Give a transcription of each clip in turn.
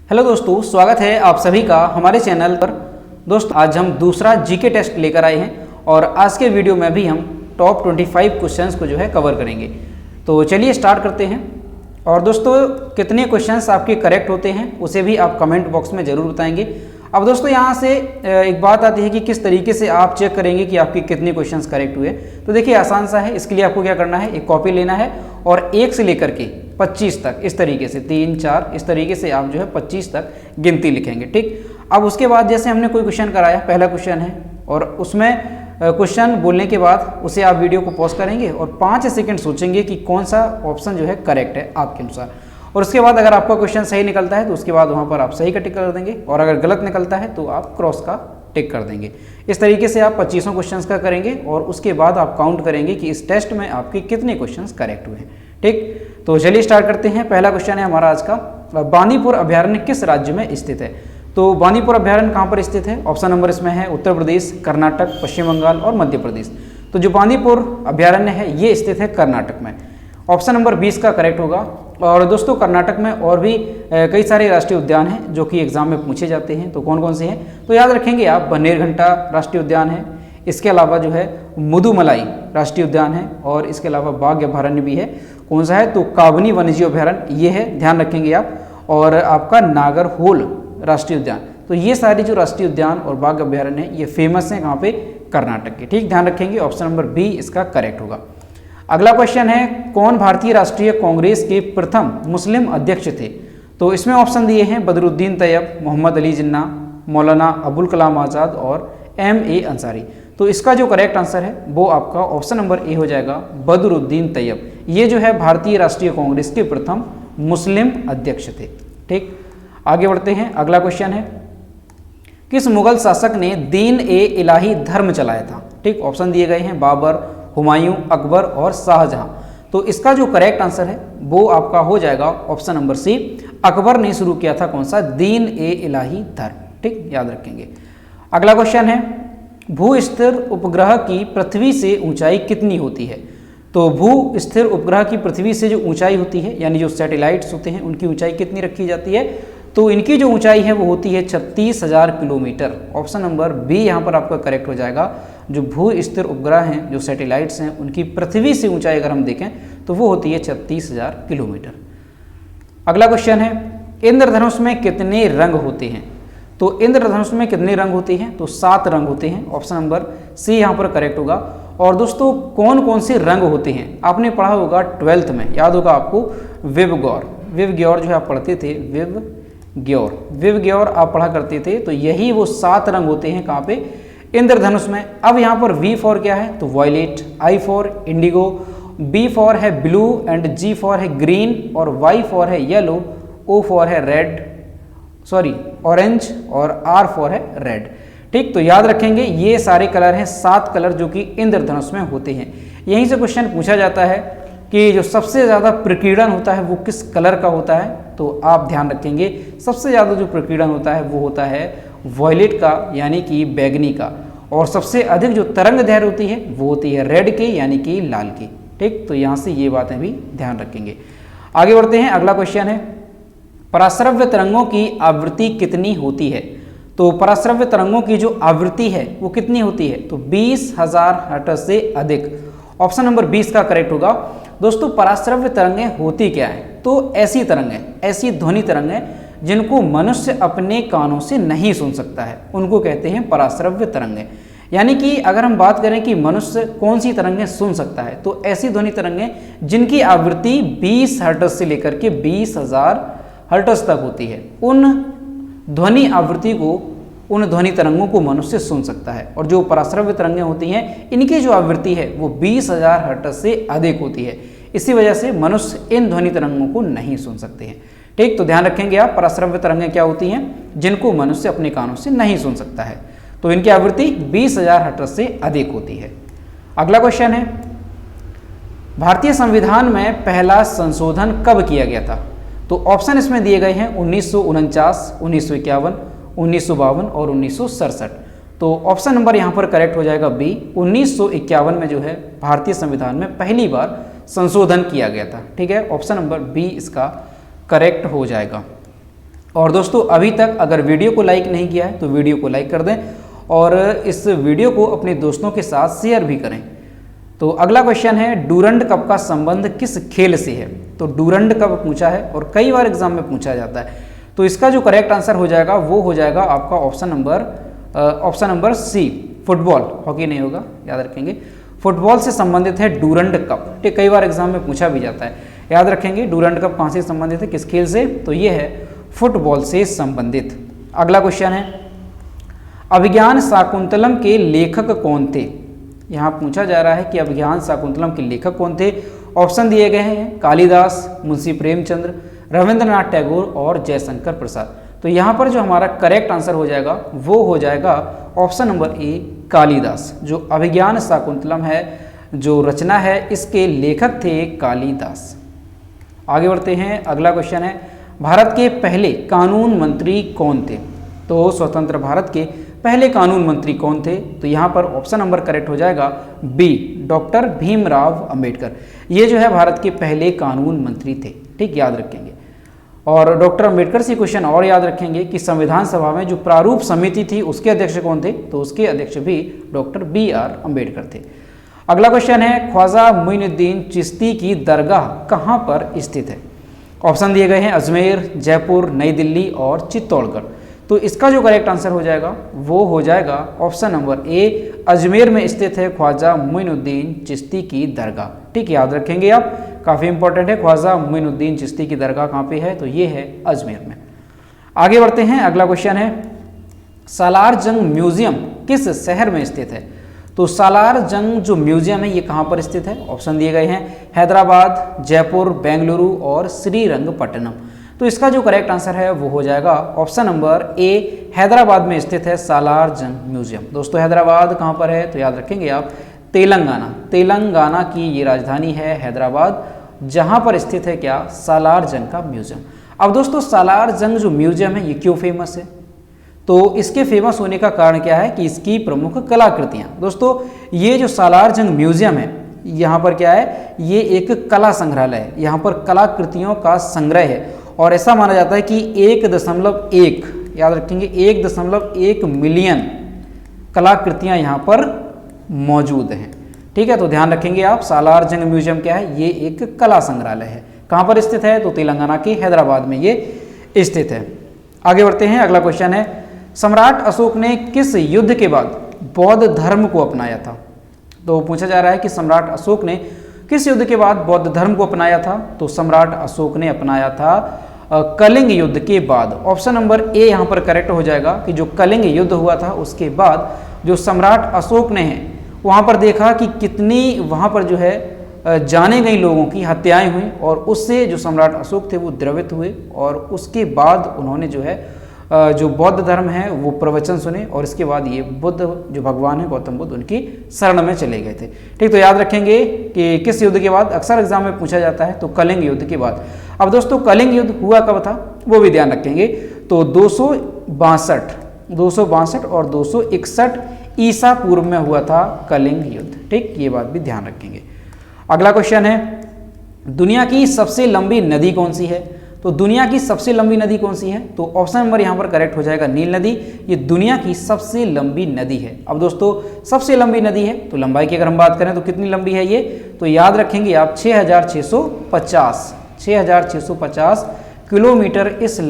Hello दोस्तों, स्वागत है आप सभी का हमारे चैनल पर। दोस्तों, आज हम दूसरा जीके टेस्ट लेकर आए हैं और आज के वीडियो में भी हम टॉप 25 क्वेश्चंस को जो है कवर करेंगे। तो चलिए स्टार्ट करते हैं। और दोस्तों, कितने क्वेश्चंस आपके करेक्ट होते हैं उसे भी आप कमेंट बॉक्स में ज़रूर बताएंगे। अब दोस्तों, यहाँ से एक बात आती है कि किस तरीके से आप चेक करेंगे कि आपके कितने क्वेश्चंस करेक्ट हुए। तो देखिए, आसान सा है। इसके लिए आपको क्या करना है, एक कॉपी लेना है और 1 से लेकर के 25 तक, इस तरीके से 3, 4 इस तरीके से आप जो है 25 तक गिनती लिखेंगे। ठीक। अब उसके बाद जैसे हमने कोई क्वेश्चन कराया, पहला क्वेश्चन है और उसमें क्वेश्चन बोलने के बाद उसे आप वीडियो को पॉज करेंगे और 5 सेकंड सोचेंगे कि कौन सा ऑप्शन जो है करेक्ट है आपके अनुसार। और उसके बाद अगर आपका क्वेश्चन सही निकलता है तो उसके बाद वहाँ पर आप सही का टिक कर देंगे और अगर गलत निकलता है तो आप क्रॉस का टिक कर देंगे। इस तरीके से आप 25 क्वेश्चंस का करेंगे और उसके बाद आप काउंट करेंगे कि इस टेस्ट में आपके कितने क्वेश्चंस करेक्ट हुए हैं। ठीक। तो चलिए स्टार्ट करते हैं। पहला क्वेश्चन है हमारा आज का, बांदीपुर अभयारण्य किस राज्य में स्थित है? तो बांदीपुर अभयारण्य कहाँ पर स्थित है? ऑप्शन नंबर इसमें है उत्तर प्रदेश, कर्नाटक, पश्चिम बंगाल और मध्य प्रदेश। तो जो बांदीपुर अभयारण्य है ये स्थित है कर्नाटक में। ऑप्शन नंबर 20 का करेक्ट होगा। और दोस्तों, कर्नाटक में और भी कई सारे राष्ट्रीय उद्यान हैं जो कि एग्जाम में पूछे जाते हैं। तो कौन कौन से हैं तो याद रखेंगे आप, बन्नेरघट्टा राष्ट्रीय उद्यान है, इसके अलावा जो है मुदुमलाई राष्ट्रीय उद्यान है और इसके अलावा बाघ अभयारण्य भी है। कौन सा है तो काबनी वन्यजीव अभयारण्य ये है, ध्यान रखेंगे आप। और आपका नागरहोल राष्ट्रीय उद्यान। तो ये सारी जो राष्ट्रीय उद्यान और बाघ अभयारण्य है ये फेमस है कहाँ पे, कर्नाटक के। ठीक, ध्यान रखेंगे। ऑप्शन नंबर बी इसका करेक्ट होगा। अगला क्वेश्चन है, कौन भारतीय राष्ट्रीय कांग्रेस के प्रथम मुस्लिम अध्यक्ष थे? तो इसमें ऑप्शन दिए हैं बदरुद्दीन तैयब, मोहम्मद अली जिन्ना, मौलाना अबुल कलाम आज़ाद और M.A. अंसारी। तो इसका जो करेक्ट आंसर है वो आपका ऑप्शन नंबर ए हो जाएगा, बदरुद्दीन तैयब। ये जो है भारतीय राष्ट्रीय कांग्रेस के प्रथम मुस्लिम अध्यक्ष थे। ठीक, आगे बढ़ते हैं। अगला क्वेश्चन है, किस मुगल शासक ने दीन ए इलाही धर्म चलाया था? ठीक, ऑप्शन दिए गए हैं बाबर, हुमायूं, अकबर और शाहजहां। तो इसका जो करेक्ट आंसर है वो आपका हो जाएगा ऑप्शन नंबर सी, अकबर ने शुरू किया था कौन सा, दीन ए इलाही धर्म। ठीक, याद रखेंगे। अगला क्वेश्चन है, भू स्थिर उपग्रह की पृथ्वी से ऊंचाई कितनी होती है? तो भू स्थिर उपग्रह की पृथ्वी से जो ऊंचाई होती है, यानी जो सैटेलाइट्स होते हैं उनकी ऊंचाई कितनी रखी जाती है? तो इनकी जो ऊंचाई है वो होती है 36,000 किलोमीटर। ऑप्शन नंबर बी यहाँ पर आपका करेक्ट हो जाएगा। जो भू स्थिर उपग्रह हैं, जो सैटेलाइट्स हैं, उनकी पृथ्वी से ऊंचाई अगर हम देखें तो वो होती है 36,000 किलोमीटर। अगला क्वेश्चन है, इंद्रधनुष में कितने रंग होते हैं? तो इंद्रधनुष में कितने रंग होते हैं? तो 7 रंग होते हैं। ऑप्शन नंबर सी यहाँ पर करेक्ट होगा। और दोस्तों, कौन कौन से रंग होते हैं आपने पढ़ा होगा 12th में, याद होगा आपको, विवग्योर जो है आप पढ़ते थे, विवग्योर आप पढ़ा करते थे। तो यही वो 7 रंग होते हैं कहाँ पे, इंद्रधनुष में। अब यहाँ पर V फॉर क्या है तो violet, I for indigo, B for है ब्लू एंड G फॉर है ग्रीन और Y फॉर है येलो, O फॉर है ऑरेंज और R फॉर है रेड। ठीक, तो याद रखेंगे ये सारे कलर हैं, 7 कलर जो कि इंद्रधनुष में होते हैं। यहीं से क्वेश्चन पूछा जाता है कि जो सबसे ज़्यादा प्रकीर्णन होता है वो किस कलर का होता है? तो आप ध्यान रखेंगे, सबसे ज़्यादा जो प्रकीर्णन होता है वो होता है वॉयलेट का, यानी कि बैगनी का। और सबसे अधिक जो तरंग दैर्घ्य होती है वो होती है रेड के, यानी कि लाल की। ठीक, तो यहाँ से ये बातें भी ध्यान रखेंगे। आगे बढ़ते हैं। अगला क्वेश्चन है, पराश्रव्य तरंगों की आवृत्ति कितनी होती है? तो पराश्रव्य तरंगों की जो आवृत्ति है वो कितनी होती है? तो 20,000 हर्ट्ज से अधिक। ऑप्शन नंबर 20 का करेक्ट होगा। दोस्तों, पराश्रव्य तरंगें होती क्या है? तो ऐसी तरंगें, ऐसी ध्वनि तरंगें जिनको मनुष्य अपने कानों से नहीं सुन सकता है, उनको कहते हैं पराश्रव्य तरंगें। यानी कि अगर हम बात करें कि मनुष्य कौन सी तरंगें सुन सकता है, तो ऐसी ध्वनि तरंगें जिनकी आवृत्ति 20 हर्ट्ज से लेकर के 20,000 हर्ट्ज तक होती है, उन ध्वनि आवृत्ति को, उन ध्वनि तरंगों को मनुष्य सुन सकता है। और जो पराश्रव्य तरंगें होती हैं इनकी जो आवृत्ति है वो 20,000 हर्ट्ज से अधिक होती है। इसी वजह से मनुष्य इन ध्वनि तरंगों को नहीं सुन सकते हैं। ठीक, तो ध्यान रखेंगे आप, पराश्रव्य तरंगें क्या होती हैं जिनको मनुष्य अपने कानों से नहीं सुन सकता है, तो इनकी आवृत्ति 20,000 हर्ट्ज से अधिक होती है। अगला क्वेश्चन है, भारतीय संविधान में पहला संशोधन कब किया गया था? तो ऑप्शन इसमें दिए गए हैं 1949, 1951, 1952 और 1967। तो ऑप्शन नंबर यहाँ पर करेक्ट हो जाएगा बी, 1951 में जो है भारतीय संविधान में पहली बार संशोधन किया गया था। ठीक है, ऑप्शन नंबर बी इसका करेक्ट हो जाएगा। और दोस्तों अभी तक अगर वीडियो को लाइक नहीं किया है तो वीडियो को लाइक कर दें और इस वीडियो को अपने दोस्तों के साथ शेयर भी करें। तो अगला क्वेश्चन है डूरंड कप का संबंध किस खेल से है। तो डूरंड कप पूछा है और कई बार एग्जाम में पूछा जाता है। तो इसका जो करेक्ट आंसर हो जाएगा वो हो जाएगा आपका option number C, football. Hockey नहीं होगा, याद रखेंगे। फुटबॉल से संबंधित है डूरंड कप। ठीक, कई बार एग्जाम में पूछा भी जाता है, याद रखेंगे। डूरंड कप कहाँ से संबंधित है, किस खेल से, तो ये है फुटबॉल से संबंधित। अगला क्वेश्चन है अभिज्ञान शाकुंतलम के लेखक कौन थे। यहाँ पूछा जा रहा है कि अभिज्ञान शाकुंतलम के लेखक कौन थे। ऑप्शन दिए गए हैं कालिदास, मुंशी प्रेमचंद्र, रविंद्रनाथ टैगोर और जयशंकर प्रसाद। तो यहाँ पर जो हमारा करेक्ट आंसर हो जाएगा वो हो जाएगा ऑप्शन नंबर ए, कालिदास। जो अभिज्ञान शाकुंतलम है, जो रचना है, इसके लेखक थे कालिदास। आगे बढ़ते हैं। अगला क्वेश्चन है भारत के पहले कानून मंत्री कौन थे। तो स्वतंत्र भारत के पहले कानून मंत्री कौन थे। तो यहाँ पर ऑप्शन नंबर करेक्ट हो जाएगा बी, डॉक्टर भीमराव अंबेडकर। ये जो है भारत के पहले कानून मंत्री थे। ठीक, याद रखेंगे। और डॉक्टर अंबेडकर से क्वेश्चन और याद रखेंगे कि संविधान सभा में जो प्रारूप समिति थी उसके अध्यक्ष कौन थे। तो उसके अध्यक्ष भी डॉक्टर BR अंबेडकर थे। अगला क्वेश्चन है ख्वाजा मोइनुद्दीन चिश्ती की दरगाह कहाँ पर स्थित है। ऑप्शन दिए गए हैं अजमेर, जयपुर, नई दिल्ली और चित्तौड़गढ़। तो इसका जो करेक्ट आंसर हो जाएगा वो हो जाएगा ऑप्शन नंबर ए, अजमेर में स्थित है ख्वाजा मोइनुद्दीन चिश्ती की दरगाह। ठीक, याद रखेंगे आप, काफ़ी इंपॉर्टेंट है। ख्वाजा मोइनुद्दीन चिश्ती की दरगाह कहाँ पे है, तो ये है अजमेर में। आगे बढ़ते हैं। अगला क्वेश्चन है सालार जंग म्यूजियम किस शहर में स्थित है। तो सालार जंग जो म्यूजियम है ये कहाँ पर स्थित है। ऑप्शन दिए गए हैं हैदराबाद, जयपुर, बेंगलुरु और श्रीरंगपट्टनम। तो इसका जो करेक्ट आंसर है वो हो जाएगा ऑप्शन नंबर ए, हैदराबाद में स्थित है सालार जंग म्यूजियम। दोस्तों हैदराबाद कहाँ पर है, तो याद रखेंगे आप, तेलंगाना की ये राजधानी है हैदराबाद, जहाँ पर स्थित है क्या, सालार जंग का म्यूजियम। अब दोस्तों सालार जंग जो म्यूजियम है ये क्यों फेमस है। तो इसके फेमस होने का कारण क्या है कि इसकी प्रमुख कलाकृतियाँ। दोस्तों ये जो सालार जंग म्यूजियम है यहाँ पर क्या है, ये एक कला संग्रहालय है। यहाँ पर कलाकृतियों का संग्रह है और ऐसा माना जाता है कि 1.1, याद रखेंगे, 1.1 मिलियन कलाकृतियाँ यहाँ पर मौजूद हैं। ठीक है, तो ध्यान रखेंगे आप, सालार जंग म्यूजियम क्या है, ये एक कला संग्रहालय है। कहाँ पर स्थित है, तो तेलंगाना के हैदराबाद में ये स्थित है। आगे बढ़ते हैं। अगला क्वेश्चन है सम्राट अशोक ने किस युद्ध के बाद बौद्ध धर्म को अपनाया था। तो पूछा जा रहा है कि सम्राट अशोक ने किस युद्ध के बाद बौद्ध धर्म को अपनाया था। तो सम्राट अशोक ने अपनाया था कलिंग युद्ध के बाद। ऑप्शन नंबर ए यहाँ पर करेक्ट हो जाएगा कि जो कलिंग युद्ध हुआ था उसके बाद जो सम्राट अशोक ने है वहाँ पर देखा कि कितनी वहाँ पर जो है जाने गई लोगों की हत्याएं हुई और उससे जो सम्राट अशोक थे वो द्रवित हुए और उसके बाद उन्होंने जो है जो बौद्ध धर्म है वो प्रवचन सुने और इसके बाद ये बुद्ध जो भगवान है गौतम बुद्ध उनकी शरण में चले गए थे। ठीक, तो याद रखेंगे कि किस युद्ध के बाद, अक्सर एग्जाम में पूछा जाता है, तो कलिंग युद्ध के बाद। अब दोस्तों कलिंग युद्ध हुआ कब था वो भी ध्यान रखेंगे। तो 262 और 261 ईसा पूर्व में हुआ था कलिंग युद्ध। ठीक, ये बात भी ध्यान रखेंगे। अगला क्वेश्चन है दुनिया की सबसे लंबी नदी कौन सी है। तो दुनिया की सबसे लंबी नदी कौन सी है। तो ऑप्शन नंबर यहाँ पर करेक्ट हो जाएगा नील नदी। ये दुनिया की सबसे लंबी नदी है। अब दोस्तों सबसे लंबी नदी है तो लंबाई की अगर हम बात करें तो कितनी लंबी है ये, तो याद रखेंगे आप 6,650 किलोमीटर इस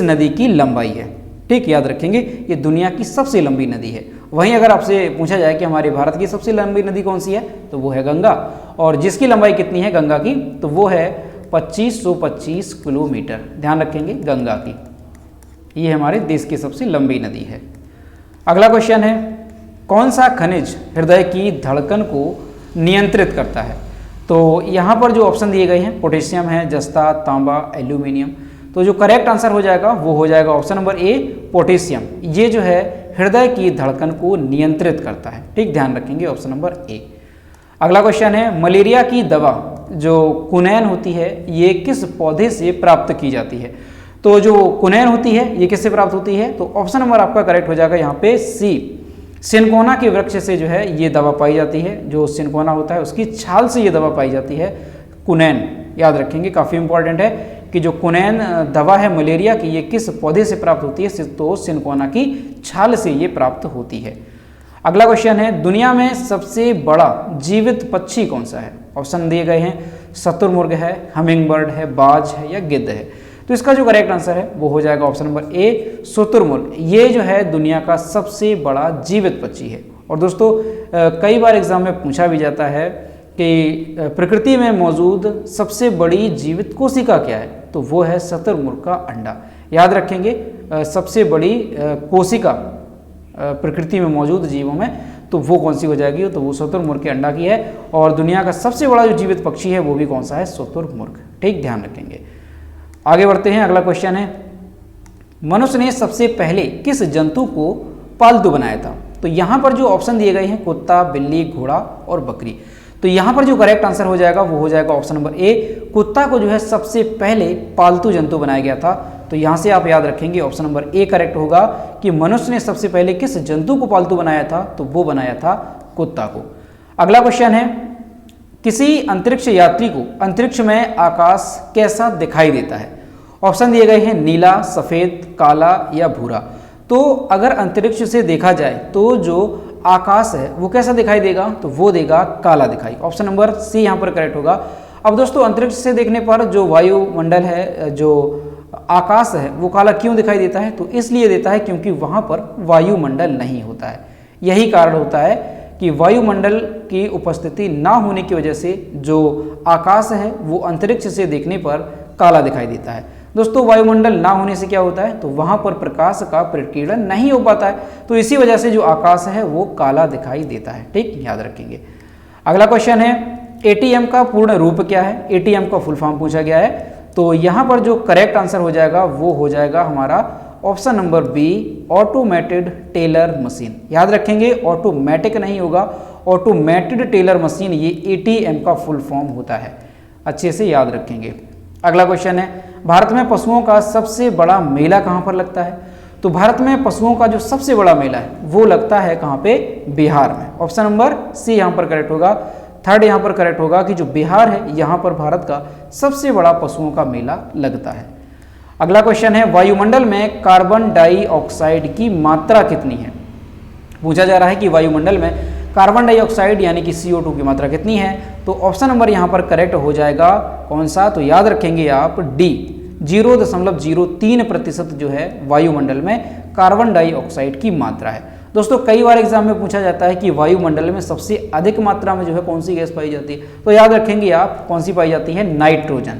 नदी की लंबाई है। ठीक, याद रखेंगे ये दुनिया की सबसे लंबी नदी है। वहीं अगर आपसे पूछा जाए कि हमारे भारत की सबसे लंबी नदी कौन सी है तो वो है गंगा, और जिसकी लंबाई कितनी है गंगा की, तो वो है 2525 किलोमीटर। ध्यान रखेंगे गंगा की, ये हमारे देश की सबसे लंबी नदी है। अगला क्वेश्चन है कौन सा खनिज हृदय की धड़कन को नियंत्रित करता है। तो यहाँ पर जो ऑप्शन दिए गए हैं पोटेशियम है, जस्ता, तांबा, एल्यूमिनियम। तो जो करेक्ट आंसर हो जाएगा वो हो जाएगा ऑप्शन नंबर ए, पोटेशियम। ये जो है हृदय की धड़कन को नियंत्रित करता है। ठीक, ध्यान रखेंगे ऑप्शन नंबर ए। अगला क्वेश्चन है मलेरिया की दवा जो कुनैन होती है ये किस पौधे से प्राप्त की जाती है। तो जो कुनैन होती है ये किससे प्राप्त होती है, तो ऑप्शन नंबर आपका करेक्ट हो जाएगा यहाँ पे सी, सिनकोना के वृक्ष से जो है ये दवा पाई जाती है। जो सिनकोना होता है उसकी छाल से ये दवा पाई जाती है कुनैन। याद रखेंगे, काफ़ी इंपॉर्टेंट है कि जो कुनैन दवा है मलेरिया की, ये किस पौधे से प्राप्त होती है, तो सिनकोना की छाल से ये प्राप्त होती है। अगला क्वेश्चन है, दुनिया में सबसे बड़ा जीवित पक्षी कौन सा है? ऑप्शन दिए गए हैं, शुतुरमुर्ग है, हमिंग है, बाज है या गिद्ध है। तो इसका जो करेक्ट आंसर है वो हो जाएगा ऑप्शन नंबर ए, शुतुरमुर्ग। ये जो है दुनिया का सबसे बड़ा जीवित पक्षी है। और दोस्तों कई बार एग्जाम में पूछा भी जाता है कि प्रकृति में मौजूद सबसे बड़ी जीवित कोशिका क्या है, तो वो है शुतुरमुर्ग का अंडा। याद रखेंगे, सबसे बड़ी कोशिका प्रकृति में मौजूद जीवों में तो वो कौन सी हो जाएगी, तो वो शुतुरमुर्ग के अंडा की है। और दुनिया का सबसे बड़ा जो जीवित पक्षी है वो भी कौन सा है, शुतुरमुर्ग। ठीक, ध्यान रखेंगे। आगे बढ़ते हैं। अगला क्वेश्चन है, मनुष्य ने सबसे पहले किस जंतु को पालतू बनाया था? तो यहाँ पर जो ऑप्शन दिए गए हैं, कुत्ता, बिल्ली, घोड़ा और बकरी। तो यहाँ पर जो करेक्ट आंसर हो जाएगा वो हो जाएगा ऑप्शन नंबर ए, कुत्ता को जो है सबसे पहले पालतू जंतु बनाया गया था। तो यहाँ से आप याद रखेंगे ऑप्शन नंबर ए करेक्ट होगा कि मनुष्य ने सबसे पहले किस जंतु को पालतू बनाया था, तो वो बनाया था कुत्ता को। अगला क्वेश्चन है, किसी अंतरिक्ष यात्री को अंतरिक्ष में आकाश कैसा दिखाई देता है? ऑप्शन दिए गए हैं, नीला, सफ़ेद, काला या भूरा। तो अगर अंतरिक्ष से देखा जाए तो जो आकाश है वो कैसा दिखाई देगा, तो वो देगा काला दिखाई। ऑप्शन नंबर सी यहाँ पर करेक्ट होगा। अब दोस्तों अंतरिक्ष से देखने पर जो वायुमंडल है, जो आकाश है, वो काला क्यों दिखाई देता है? तो इसलिए देता है क्योंकि वहाँ पर वायुमंडल नहीं होता है। यही कारण होता है कि वायुमंडल की उपस्थिति ना होने की वजह से जो आकाश है वो अंतरिक्ष से देखने पर काला दिखाई देता है। दोस्तों वायुमंडल ना होने से क्या होता है, तो वहाँ पर प्रकाश का प्रकीर्णन नहीं हो पाता है, तो इसी वजह से जो आकाश है वो काला दिखाई देता है। ठीक, याद रखेंगे। अगला क्वेश्चन है, एटीएम का पूर्ण रूप क्या है? एटीएम का फुल फॉर्म पूछा गया है। तो यहाँ पर जो करेक्ट आंसर हो जाएगा वो हो जाएगा हमारा option number B, automated teller machine. याद रखेंगे, ऑटोमेटिक नहीं होगा, ऑटोमेटेड टेलर मशीन, ये एटीएम का फुल फॉर्म होता है। अच्छे से याद रखेंगे। अगला क्वेश्चन है, भारत में पशुओं का सबसे बड़ा मेला कहाँ पर लगता है? तो भारत में पशुओं का जो सबसे बड़ा मेला है वो लगता है कहाँ पे? बिहार में। ऑप्शन नंबर सी यहाँ पर करेक्ट होगा। थर्ड यहाँ पर करेक्ट होगा कि जो बिहार है यहाँ पर भारत का सबसे बड़ा पशुओं का मेला लगता है। अगला क्वेश्चन है, वायुमंडल में कार्बन डाइऑक्साइड की मात्रा कितनी है? पूछा जा रहा है कि वायुमंडल में कार्बन डाइऑक्साइड यानी कि CO2 की मात्रा कितनी है? तो ऑप्शन नंबर यहाँ पर करेक्ट हो जाएगा कौन सा? तो याद रखेंगे आप डी, 0.03% जो है वायुमंडल में कार्बन डाइऑक्साइड की मात्रा है। दोस्तों कई बार एग्जाम में पूछा जाता है कि वायुमंडल में सबसे अधिक मात्रा में जो है कौन सी गैस पाई जाती है? तो याद रखेंगे आप कौन सी पाई जाती है? नाइट्रोजन।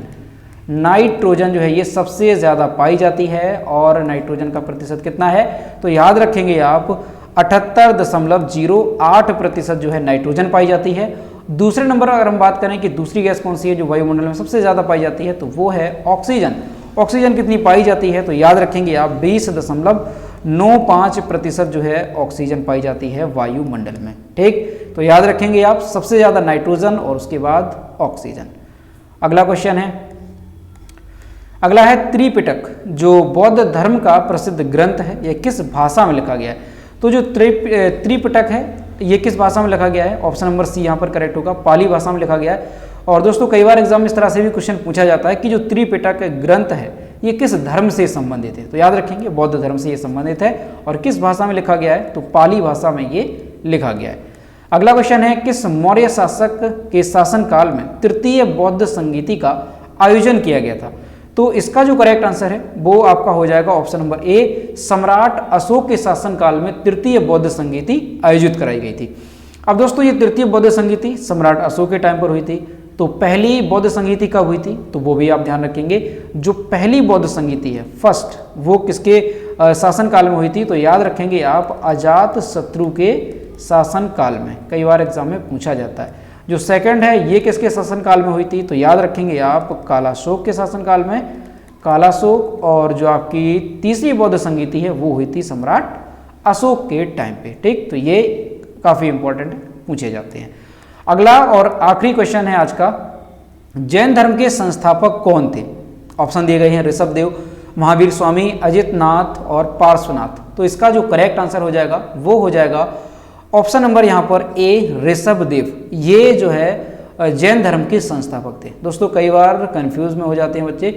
नाइट्रोजन जो है ये सबसे ज़्यादा पाई जाती है। और नाइट्रोजन का प्रतिशत कितना है? तो याद रखेंगे आप 78.08% जो है नाइट्रोजन पाई जाती है। दूसरे नंबर अगर हम बात करें कि दूसरी गैस कौन सी है जो वायुमंडल में सबसे ज़्यादा पाई जाती है, तो वो है ऑक्सीजन। ऑक्सीजन कितनी पाई जाती है? तो याद रखेंगे आप 20.95% जो है ऑक्सीजन पाई जाती है वायुमंडल में। ठीक, तो याद रखेंगे आप सबसे ज़्यादा नाइट्रोजन और उसके बाद ऑक्सीजन। अगला क्वेश्चन है, अगला है त्रिपिटक, जो बौद्ध धर्म का प्रसिद्ध ग्रंथ है, यह किस भाषा में लिखा गया है? तो जो त्रिपिटक है ये किस भाषा में लिखा गया है? ऑप्शन नंबर सी यहाँ पर करेक्ट होगा, पाली भाषा में लिखा गया है। और दोस्तों कई बार एग्जाम में इस तरह से भी क्वेश्चन पूछा जाता है कि जो त्रिपिटक ग्रंथ है ये किस धर्म से संबंधित है? तो याद रखेंगे बौद्ध धर्म से ये संबंधित है। और किस भाषा में लिखा गया है? तो पाली भाषा में ये लिखा गया है। अगला क्वेश्चन है, किस मौर्य शासक के शासनकाल में तृतीय बौद्ध संगीति का आयोजन किया गया था? तो इसका जो करेक्ट आंसर है वो आपका हो जाएगा ऑप्शन नंबर ए, सम्राट अशोक के शासनकाल में तृतीय बौद्ध संगीति आयोजित कराई गई थी। अब दोस्तों ये तृतीय बौद्ध संगीति सम्राट अशोक के टाइम पर हुई थी। तो पहली बौद्ध संगीति कब हुई थी? तो वो भी आप ध्यान रखेंगे। जो पहली बौद्ध संगीति है फर्स्ट, वो किसके शासनकाल में हुई थी? तो याद रखेंगे आप अजात शत्रु के शासनकाल में। कई बार एग्जाम में पूछा जाता है। जो सेकंड है ये किसके शासनकाल में हुई थी? तो याद रखेंगे आप कालाशोक के शासनकाल में, कालाशोक। और जो आपकी तीसरी बौद्ध संगीति है वो हुई थी सम्राट अशोक के टाइम पे। ठीक, तो ये काफ़ी इंपॉर्टेंट पूछे जाते हैं। अगला और आखिरी क्वेश्चन है आज का, जैन धर्म के संस्थापक कौन थे? ऑप्शन दिए गए हैं ऋषभदेव, महावीर स्वामी, अजितनाथ और पार्श्वनाथ। तो इसका जो करेक्ट आंसर हो जाएगा वो हो जाएगा ऑप्शन नंबर यहाँ पर ए, ऋषभदेव। ये जो है जैन धर्म के संस्थापक थे। दोस्तों कई बार कंफ्यूज में हो जाते हैं बच्चे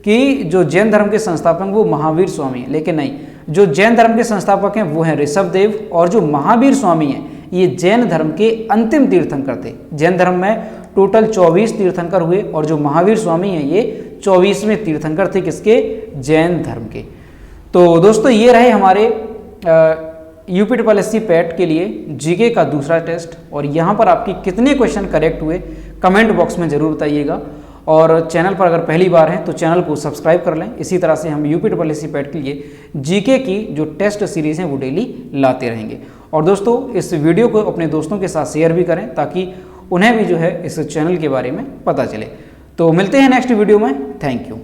कि जो जैन धर्म के संस्थापक वो महावीर स्वामी हैं, लेकिन नहीं, जो जैन धर्म के संस्थापक हैं वो हैं ऋषभदेव, और जो महावीर स्वामी हैं ये जैन धर्म के अंतिम तीर्थंकर थे। जैन धर्म में टोटल 24 तीर्थंकर हुए और जो महावीर स्वामी हैं ये 24वें तीर्थंकर थे किसके? जैन धर्म के। तो दोस्तों ये रहे हमारे UPSSC पैट के लिए जीके का दूसरा टेस्ट, और यहाँ पर आपके कितने क्वेश्चन करेक्ट हुए कमेंट बॉक्स में ज़रूर बताइएगा। और चैनल पर अगर पहली बार हैं तो चैनल को सब्सक्राइब कर लें। इसी तरह से हम UPSSC पैट के लिए जीके की जो टेस्ट सीरीज़ हैं वो डेली लाते रहेंगे। और दोस्तों इस वीडियो को अपने दोस्तों के साथ शेयर भी करें ताकि उन्हें भी जो है इस चैनल के बारे में पता चले। तो मिलते हैं नेक्स्ट वीडियो में। Thank you.